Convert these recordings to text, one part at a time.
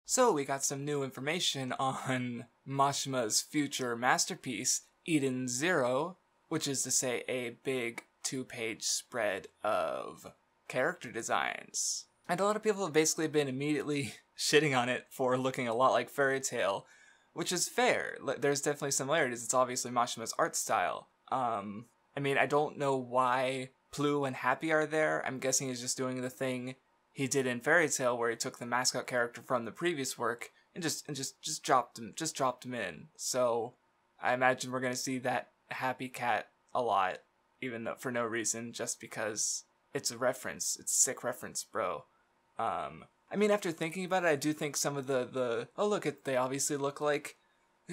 So we got some new information on Mashima's future masterpiece, Eden Zero, which is to say a big 2-page spread of character designs. And a lot of people have basically been immediately shitting on it for looking a lot like Fairy Tail, which is fair. There's definitely similarities. It's obviously Mashima's art style. I mean, I don't know why Plu and Happy are there. I'm guessing he's just doing the thing he did in Fairy Tail, where he took the mascot character from the previous work and just dropped him in. So I imagine we're gonna see that Happy Cat a lot, even though for no reason, just because it's a reference. It's a sick reference, bro. I mean, after thinking about it, I do think some of they obviously look like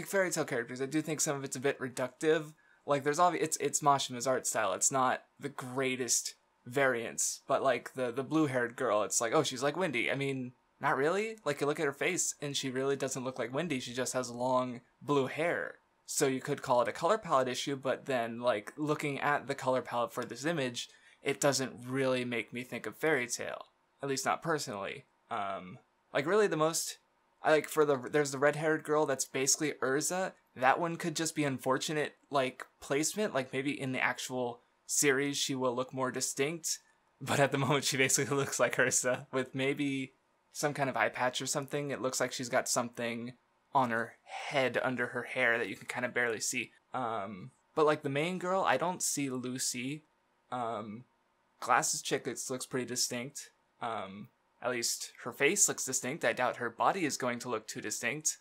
Fairy Tail characters. I do think some of it's a bit reductive. Like, it's Mashima's art style. It's not the greatest variants, but like the blue-haired girl, it's like, oh, she's like Wendy. I mean, not really. Like, you look at her face, and she really doesn't look like Wendy. She just has long blue hair. So you could call it a color palette issue, but then, like, looking at the color palette for this image, it doesn't really make me think of Fairy Tail. At least not personally. Like, really the most... there's the red-haired girl that's basically Urza. That one could just be unfortunate, like, placement. Like, maybe in the actual series she will look more distinct. But at the moment she basically looks like Urza, with maybe some kind of eye patch or something. It looks like she's got something on her head under her hair that you can kind of barely see. But like the main girl, I don't see Lucy. Glasses chick looks pretty distinct. At least her face looks distinct. I doubt her body is going to look too distinct.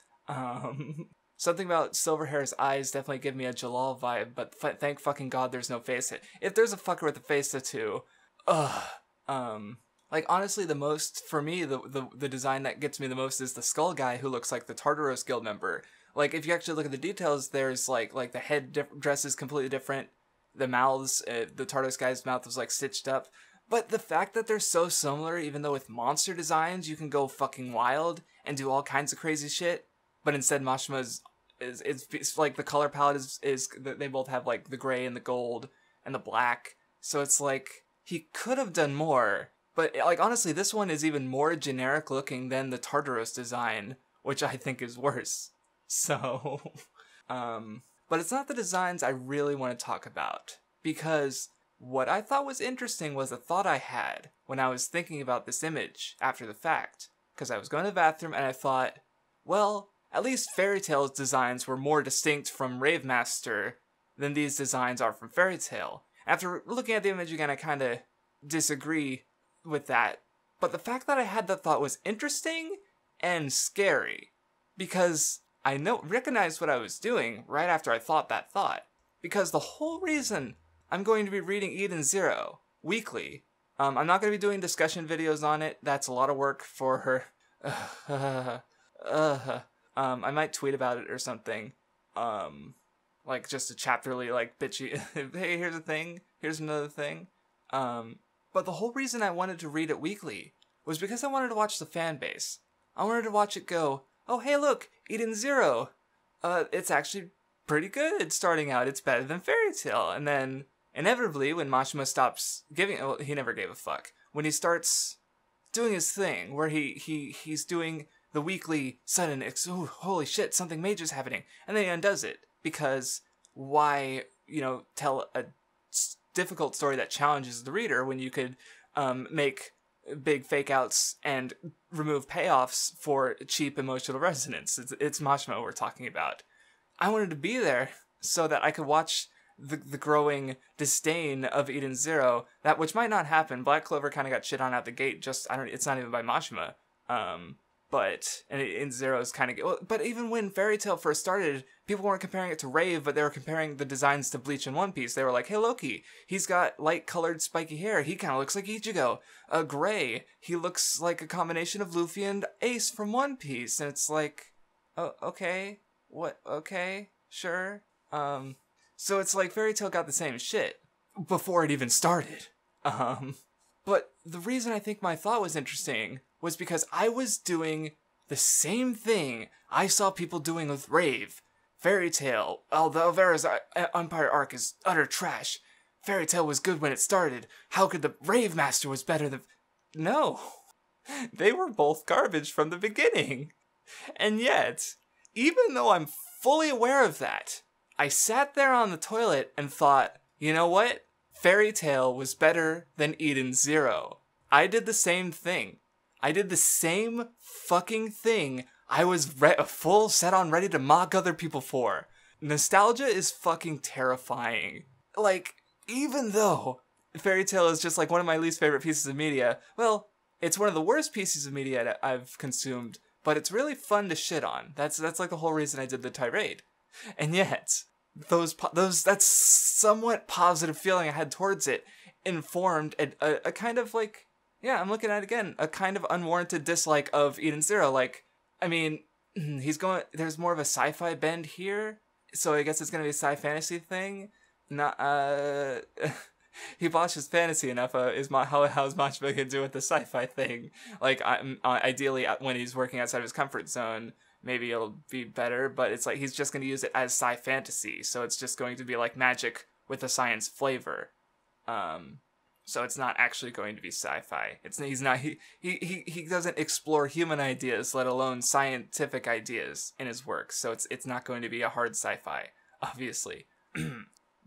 Something about Silverhair's eyes definitely give me a Jalal vibe, but thank fucking God there's no face. If there's a fucker with a face tattoo, like, honestly, for me, the design that gets me the most is the skull guy who looks like the Tartaros Guild member. Like, if you actually look at the details, there's like the head dress is completely different. The mouths, the Tartaros guy's mouth was like stitched up. But the fact that they're so similar, even though with monster designs you can go fucking wild and do all kinds of crazy shit, but instead Mashima's is like the color palette is they both have like the gray and the gold and the black. So it's like he could have done more. But like honestly, this one is even more generic looking than the Tartaros design, which I think is worse. So but it's not the designs I really want to talk about, because what I thought was interesting was a thought I had when I was thinking about this image after the fact. Because I was going to the bathroom and I thought, well, at least Fairy Tail's designs were more distinct from Rave Master than these designs are from Fairy Tail. After looking at the image again, I kind of disagree with that. But the fact that I had that thought was interesting and scary. Because I recognized what I was doing right after I thought that thought. Because the whole reason I'm going to be reading Eden Zero weekly. I'm not going to be doing discussion videos on it. That's a lot of work for her. I might tweet about it or something. Like just a chapterly, like, bitchy, hey, here's a thing, here's another thing. But the whole reason I wanted to read it weekly was because I wanted to watch the fan base. I wanted to watch it go, oh, hey, look, Eden Zero. It's actually pretty good starting out. It's better than Fairy Tail. And then inevitably, when Mashima stops giving, well, he never gave a fuck. When he starts doing his thing, where he's doing the weekly sudden, oh, holy shit, something major's happening, and then he undoes it, because why, tell a difficult story that challenges the reader when you could make big fake outs and remove payoffs for cheap emotional resonance? It's Mashima we're talking about. I wanted to be there so that I could watch the growing disdain of Eden Zero, that which might not happen. Black Clover kind of got shit on out the gate. It's not even by Mashima. But Eden Zero is kind of. But even when Fairy Tail first started, people weren't comparing it to Rave, but they were comparing the designs to Bleach and One Piece. They were like, hey, Loki, he's got light-colored spiky hair. He kind of looks like Ichigo. Gray, he looks like a combination of Luffy and Ace from One Piece. And it's like, oh, okay, what? Okay, sure. So it's like Fairy Tail got the same shit before it even started. But the reason I think my thought was interesting was because I was doing the same thing I saw people doing with Rave. Fairy Tail, although Vera's Empire arc is utter trash. Fairy Tail was good when it started. How could the Rave Master was better than... No. They were both garbage from the beginning. And yet, even though I'm fully aware of that, I sat there on the toilet and thought, you know what? Fairy Tail was better than Eden Zero. I did the same thing. I did the same fucking thing I was full set on ready to mock other people for. Nostalgia is fucking terrifying. Like, even though Fairy Tail is just like one of my least favorite pieces of media, well, it's one of the worst pieces of media that I've consumed, but it's really fun to shit on. That's like the whole reason I did the tirade. And yet, that somewhat positive feeling I had towards it informed a kind of like, yeah, I'm looking at it again, a kind of unwarranted dislike of Eden Zero. Like, I mean, there's more of a sci-fi bend here, so I guess it's gonna be a sci-fantasy thing. Not, he botches fantasy enough. How's Machima gonna do with the sci-fi thing? Like, ideally, when he's working outside of his comfort zone, maybe it'll be better. But it's like he's just gonna use it as sci-fantasy, so it's just going to be like magic with a science flavor. So it's not actually going to be sci-fi. He doesn't explore human ideas, let alone scientific ideas in his work. So it's not going to be a hard sci-fi, obviously.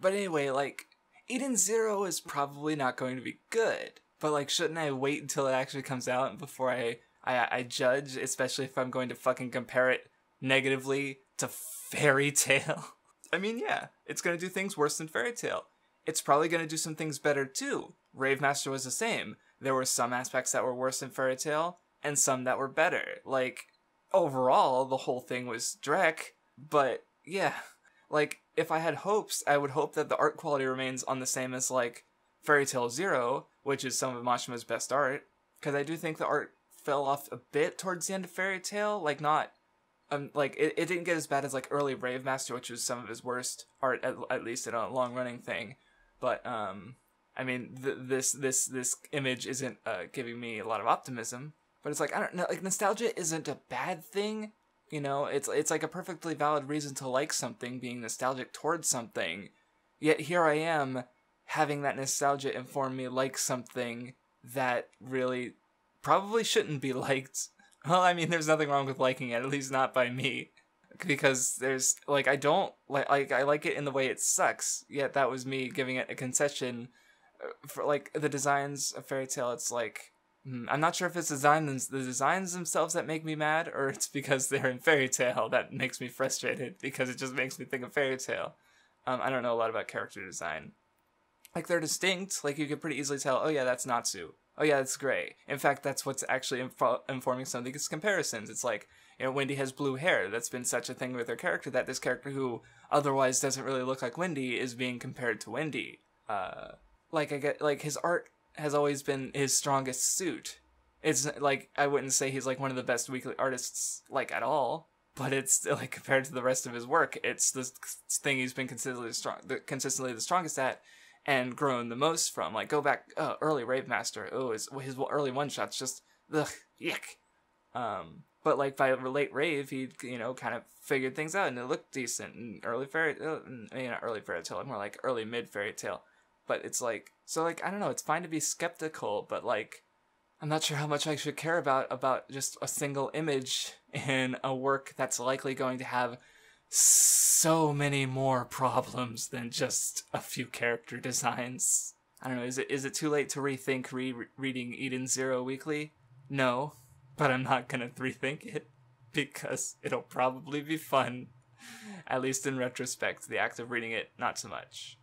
But anyway, like, Eden Zero is probably not going to be good. But like, shouldn't I wait until it actually comes out before I judge, especially if I'm going to fucking compare it negatively to Fairy Tail? I mean, yeah, it's going to do things worse than Fairy Tail. It's probably going to do some things better too. Rave Master was the same. There were some aspects that were worse than Fairy Tail, and some that were better. Like, overall, the whole thing was dreck, but yeah. Like, if I had hopes, I would hope that the art quality remains on the same as, like, Fairy Tail Zero, which is some of Machima's best art, because I do think the art fell off a bit towards the end of Fairy Tail, like, not... like, it didn't get as bad as, like, early Rave Master, which was some of his worst art, at least in a long-running thing. But, I mean, this image isn't giving me a lot of optimism. But it's like, I don't know, like, nostalgia isn't a bad thing. You know, it's like a perfectly valid reason to like something, being nostalgic towards something. Yet here I am, having that nostalgia inform me like something that really probably shouldn't be liked. Well, I mean, there's nothing wrong with liking it, at least not by me. Because there's, like, I don't, like, I like it in the way it sucks, yet that was me giving it a concession. For, like, the designs of Fairy Tail, it's like, I'm not sure if it's the designs themselves that make me mad, or it's because they're in Fairy Tail that makes me frustrated, because it just makes me think of Fairy Tail. I don't know a lot about character design. Like, they're distinct, like, you could pretty easily tell, oh yeah, that's Natsu. Oh yeah, that's Gray. In fact, that's what's actually informing some of these comparisons. It's like, you know, Wendy has blue hair. That's been such a thing with her character that this character who otherwise doesn't really look like Wendy is being compared to Wendy. Like, I get, like, his art has always been his strongest suit. It's, like, I wouldn't say he's, like, one of the best weekly artists, like, at all. But it's, like, compared to the rest of his work, it's the thing he's been consistently the strongest at, and grown the most from. Like, go back, early Rave Master. Oh, his early one-shots just, ugh, yuck. But, like, by late Rave, he, you know, kind of figured things out, and it looked decent. And early Fairy, maybe not early Fairy Tail, more like early mid Fairy Tail. But it's like, so, like, I don't know, it's fine to be skeptical, but, like, I'm not sure how much I should care about just a single image in a work that's likely going to have so many more problems than just a few character designs. I don't know, is it too late to rethink reading Eden Zero weekly? No, but I'm not gonna rethink it, because it'll probably be fun. At least in retrospect, the act of reading it, not so much.